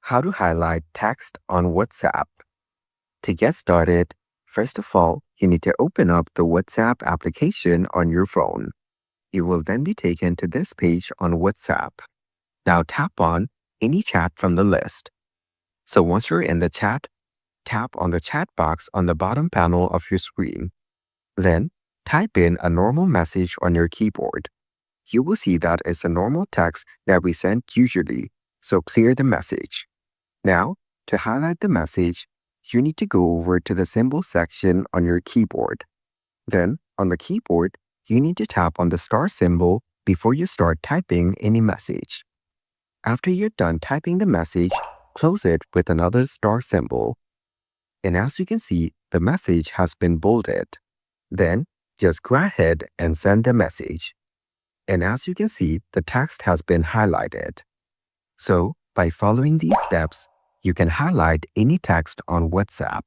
How to highlight text on WhatsApp. To get started, first of all, you need to open up the WhatsApp application on your phone. You will then be taken to this page on WhatsApp. Now tap on any chat from the list. So once you're in the chat, tap on the chat box on the bottom panel of your screen. Then type in a normal message on your keyboard. You will see that it's a normal text that we send usually, so clear the message. Now, to highlight the message, you need to go over to the symbol section on your keyboard. Then, on the keyboard, you need to tap on the star symbol before you start typing any message. After you're done typing the message, close it with another star symbol. And as you can see, the message has been bolded. Then, just go ahead and send the message. And as you can see, the text has been highlighted. So, by following these steps, you can highlight any text on WhatsApp.